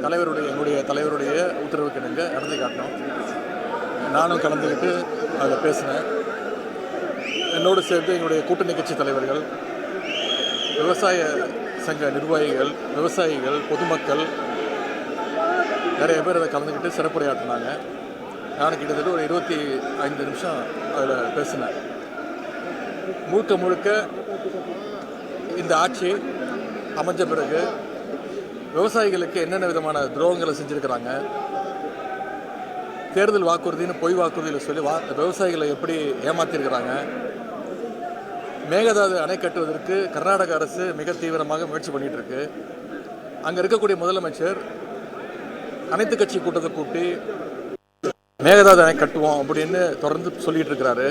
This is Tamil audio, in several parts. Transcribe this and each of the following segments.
எங்களுடைய தலைவருடைய உத்தரவுக்கு இணங்க நடந்து காட்டினோம். நானும் கலந்துக்கிட்டு அதில் பேசினேன். என்னோடு சேர்ந்து எங்களுடைய கூட்டணி கட்சி தலைவர்கள், விவசாய சங்க நிர்வாகிகள், விவசாயிகள், பொதுமக்கள் நிறைய பேர் அதை கலந்துக்கிட்டு சிறப்புரையாற்றினாங்க. நான் கிட்டத்தட்ட ஒரு 25 நிமிஷம் அதில் பேசினேன். முழுக்க முழுக்க இந்த ஆட்சி அமைஞ்ச பிறகு விவசாயிகளுக்கு என்னென்ன விதமான துரோகங்களை செஞ்சுருக்கிறாங்க, தேர்தல் வாக்குறுதின்னு பொய் வாக்குறுதியில் சொல்லி விவசாயிகளை எப்படி ஏமாற்றிருக்கிறாங்க, மேகதாது அணை கட்டுவதற்கு கர்நாடக அரசு மிக தீவிரமாக முயற்சி பண்ணிகிட்டு இருக்கு. அங்கே இருக்கக்கூடிய முதலமைச்சர் அனைத்து கட்சி கூட்டத்தை கூட்டி மேகதாது அணை கட்டுவோம் அப்படின்னு தொடர்ந்து சொல்லிட்டு இருக்கிறாரு.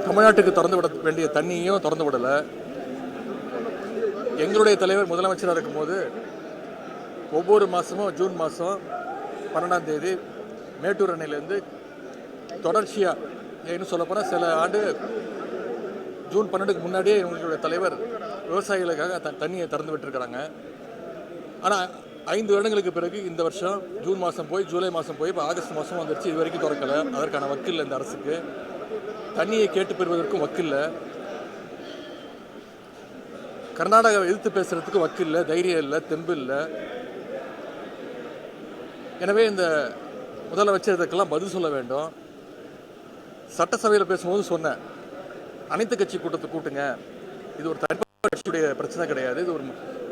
தமிழ்நாட்டுக்கு திறந்து விட வேண்டிய தண்ணியும் திறந்து விடலை. எங்களுடைய தலைவர் முதலமைச்சராக இருக்கும்போது ஒவ்வொரு மாதமும் ஜூன் மாதம் 12ஆம் தேதி மேட்டூர் அணையிலேருந்து தொடர்ச்சியாக, இன்னும் சொல்லப்போனால் சில ஆண்டு ஜூன் 12க்கு முன்னாடியே எங்களுடைய தலைவர் விவசாயிகளுக்காக தண்ணியை திறந்து விட்டுருக்கிறாங்க. ஆனால் 5 வருடங்களுக்கு பிறகு இந்த வருஷம் ஜூன் மாதம் போய் ஜூலை மாதம் போய் இப்போ ஆகஸ்ட் மாதம் வந்துருச்சு. இது வரைக்கும் திறக்கலை. அதற்கான வக்கில்லை. இந்த அரசுக்கு தண்ணியை கேட்டு பெறுவதற்கும் வக்கில்லை. கர்நாடகாவை எதிர்த்து பேசுறதுக்கு வக்கில்லை, தைரியம் இல்லை, தெம்பு இல்லை. எனவே இந்த முதலமைச்சர் இதுக்கெல்லாம் பதில் சொல்ல வேண்டும். சட்டசபையில் பேசும்போது சொன்னேன், அனைத்து கட்சி கூட்டத்தை கூட்டுங்க. இது ஒரு தனிப்பட்ட கட்சியுடைய பிரச்சனை கிடையாது. இது ஒரு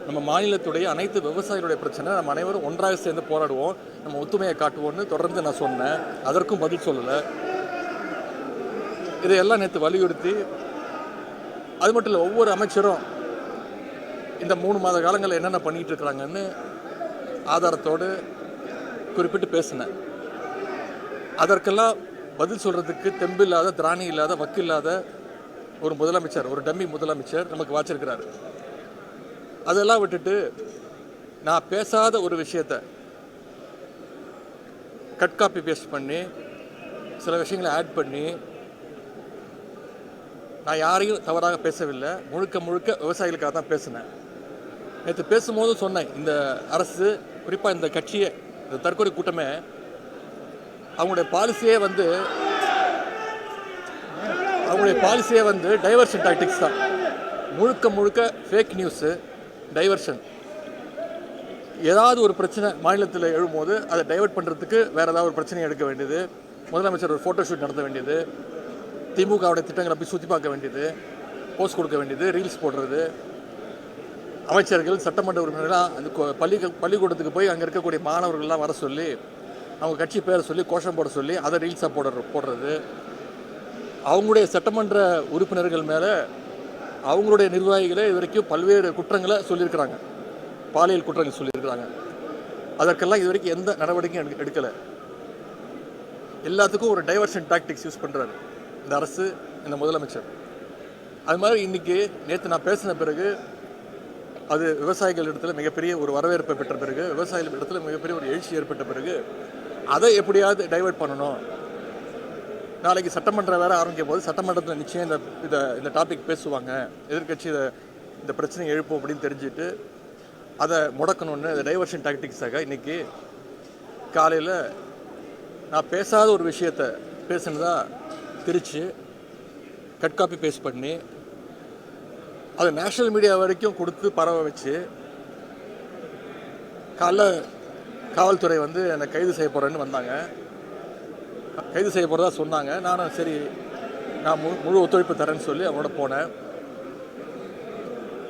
நம்ம மாநிலத்துடைய அனைத்து விவசாயிகளுடைய பிரச்சனை. நம்ம அனைவரும் ஒன்றாக சேர்ந்து போராடுவோம், நம்ம ஒத்துமையை காட்டுவோம்னு தொடர்ந்து நான் சொன்னேன். அதற்கும் பதில் சொல்லலை. இதையெல்லாம் நேற்று வலியுறுத்தி, அது மட்டும் இல்லை, ஒவ்வொரு அமைச்சரும் இந்த 3 மாத காலங்களில் என்னென்ன பண்ணிகிட்டு இருக்கிறாங்கன்னு ஆதாரத்தோடு குறிப்பிட்டு பேசினேன். அதற்கெல்லாம் பதில் சொல்கிறதுக்கு தெம்பு இல்லாத, திராணி இல்லாத, வக்கில்லாத ஒரு முதலமைச்சர், ஒரு டம்மி முதலமைச்சர் நமக்கு வாச்சிருக்கிறாரு. அதெல்லாம் விட்டுட்டு நான் பேசாத ஒரு விஷயத்தை கட் காப்பி பேஸ்ட் பண்ணி சில விஷயங்களை ஆட் பண்ணி, நான் யாரையும் தவறாக பேசவில்லை, முழுக்க முழுக்க விவசாயிகளுக்காக தான் பேசினேன். நேற்று பேசும்போது சொன்னேன், இந்த அரசு, குறிப்பாக இந்த கட்சியை, இந்த தற்கொலை கூட்டமே அவங்களுடைய பாலிசியே வந்து டைவர்ஷன் டாக்டிக்ஸ் தான். முழுக்க முழுக்க ஃபேக் நியூஸு, டைவர்ஷன். ஏதாவது ஒரு பிரச்சனை மாநிலத்தில் எழும்போது அதை டைவர்ட் பண்ணுறதுக்கு வேறு ஏதாவது ஒரு பிரச்சனையை எடுக்க வேண்டியது, முதலமைச்சர் ஒரு ஃபோட்டோ ஷூட் நடத்த வேண்டியது, திமுகவுடைய திட்டங்களை போய் சுற்றி பார்க்க வேண்டியது, போஸ்ட் கொடுக்க வேண்டியது, ரீல்ஸ் போடுறது, அமைச்சர்கள், சட்டமன்ற உறுப்பினர்கள்லாம் அந்த பள்ளிக்கூடத்துக்கு போய் அங்கே இருக்கக்கூடிய மாணவர்கள்லாம் வர சொல்லி அவங்க கட்சி பேரை சொல்லி கோஷம் போட சொல்லி அதை ரீல்ஸாக போடுறது, அவங்களுடைய சட்டமன்ற உறுப்பினர்கள் மேலே அவங்களுடைய நிர்வாகிகளே இது வரைக்கும் பல்வேறு குற்றங்களை சொல்லியிருக்கிறாங்க, பாலியல் குற்றங்கள் சொல்லியிருக்கிறாங்க. அதற்கெல்லாம் இது வரைக்கும் எந்த நடவடிக்கையும் எடுக்கலை. எல்லாத்துக்கும் ஒரு டைவர்ஷன் டாக்டிக்ஸ் யூஸ் பண்ணுறாரு இந்த அரசு, இந்த முதலமைச்சர். அது மாதிரி இன்றைக்கி நேற்று நான் பேசின பிறகு அது விவசாயிகள் இடத்துல மிகப்பெரிய ஒரு வரவேற்பை பெற்ற பிறகு, விவசாயிகள் இடத்துல மிகப்பெரிய ஒரு எழுச்சி ஏற்பட்ட பிறகு அதை எப்படியாவது டைவர்ட் பண்ணணும். நாளைக்கு சட்டமன்றம் வேறு ஆரம்பிக்கும் போது சட்டமன்றத்தில் நிச்சயம் இந்த டாபிக் பேசுவாங்க, எதிர்கட்சி இந்த பிரச்சனையை எழுப்போம் அப்படின்னு தெரிஞ்சுட்டு அதை முடக்கணும்னு இந்த டைவர்ஷன் டாக்டிக்ஸாக இன்றைக்கி காலையில் நான் பேசாத ஒரு விஷயத்தை பேசுனதா திரிச்சு கட் காப்பி பேஸ்ட் பண்ணி அதை நேஷனல் மீடியா வரைக்கும் கொடுத்து பரவ வச்சு, காலைல காவல்துறை வந்து என்னை கைது செய்ய போகிறேன்னு வந்தாங்க. கைது செய்ய போகிறதா சொன்னாங்க. நானும் சரி, நான் முழு ஒத்துழைப்பு தரேன்னு சொல்லி அவங்களோட போனேன்.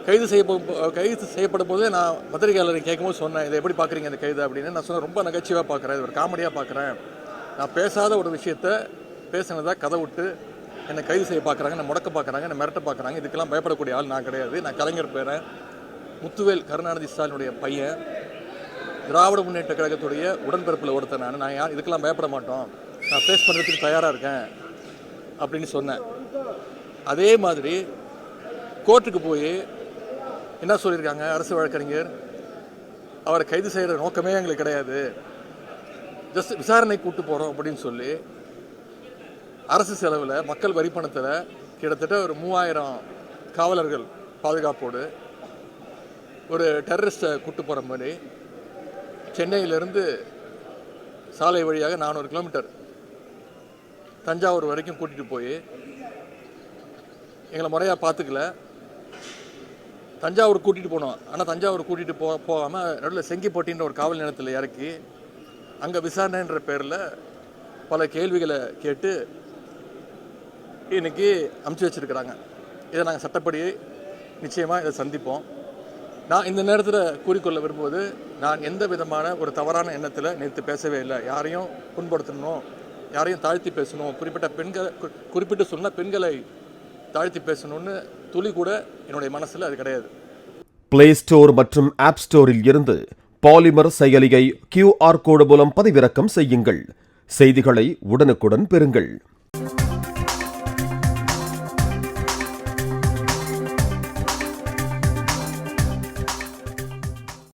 கைது செய்யப்படும் போதே நான் பத்திரிகையாளர் கேட்கும்போது சொன்னேன், இதை எப்படி பார்க்குறீங்க இந்த கைது அப்படின்னு. நான் சொன்னேன், ரொம்ப நகைச்சுவாக பார்க்குறேன், இது ஒரு காமெடியாக பார்க்குறேன். நான் பேசாத ஒரு விஷயத்தை பேசினதாக கதை விட்டு என்னை கைது செய்ய பார்க்குறாங்க, என்னை முடக்க பார்க்குறாங்க, என்னை மிரட்ட பார்க்குறாங்க. இதுக்கெல்லாம் பயப்படக்கூடிய ஆள் நான் கிடையாது. நான் கலைஞர் பேரன், முத்துவேல் கருணாநிதி ஸ்டாலினுடைய பையன், திராவிட முன்னேற்ற கழகத்துடைய உடன்பிறப்பில் ஒருத்தர் நான் இதுக்கெல்லாம் பயப்பட மாட்டோம், நான் ஃபேஸ் பண்ணுறதுக்கு தயாராக இருக்கேன் அப்படின்னு சொன்னேன். அதே மாதிரி கோர்ட்டுக்கு போய் என்ன சொல்லியிருக்காங்க அரசு வழக்கறிஞர், அவரை கைது செய்கிற நோக்கமே எங்களுக்கு கிடையாது, ஜஸ்ட் விசாரணை கூட்டு போகிறோம் அப்படின்னு சொல்லி அரசு செலவில், மக்கள் வரிப்பணத்தில் கிட்டத்தட்ட ஒரு 3000 காவலர்கள் பாதுகாப்போடு ஒரு டெரரிஸ்ட்டை கூட்டு போகிற மாதிரி சென்னையிலேருந்து சாலை வழியாக 400 கிலோமீட்டர் தஞ்சாவூர் வரைக்கும் கூட்டிகிட்டு போய் எங்களை முறையாக பார்த்துக்கல. தஞ்சாவூர் கூட்டிகிட்டு போனோம். ஆனால் தஞ்சாவூர் கூட்டிகிட்டு போகாமல் நடுவில் செங்கிப்பட்டின்ற ஒரு காவல் நிலையத்தில் இறக்கி அங்கே விசாரணைன்ற பேரில் பல கேள்விகளை கேட்டு இன்னைக்கு அமுச்சு வச்சுருக்கிறாங்க. இதை நாங்கள் சட்டப்படி நிச்சயமாக இதை சந்திப்போம். நான் இந்த நேரத்தில் கூறிக்கொள்ள விரும்புவது, நான் எந்த விதமான ஒரு தவறான எண்ணத்தில் நேற்று பேசவே இல்லை. யாரையும் புண்படுத்தணும், யாரையும் தாழ்த்தி பேசணும், குறிப்பிட்டு சொன்ன பெண்களை தாழ்த்தி பேசணும்னு துளி கூட என்னுடைய மனசில் அது கிடையாது. பிளே ஸ்டோர் மற்றும் ஆப் ஸ்டோரில் இருந்து பாலிமர் செயலியை QR கோடு மூலம் பதிவிறக்கம் செய்யுங்கள். செய்திகளை உடனுக்குடன் பெறுங்கள்.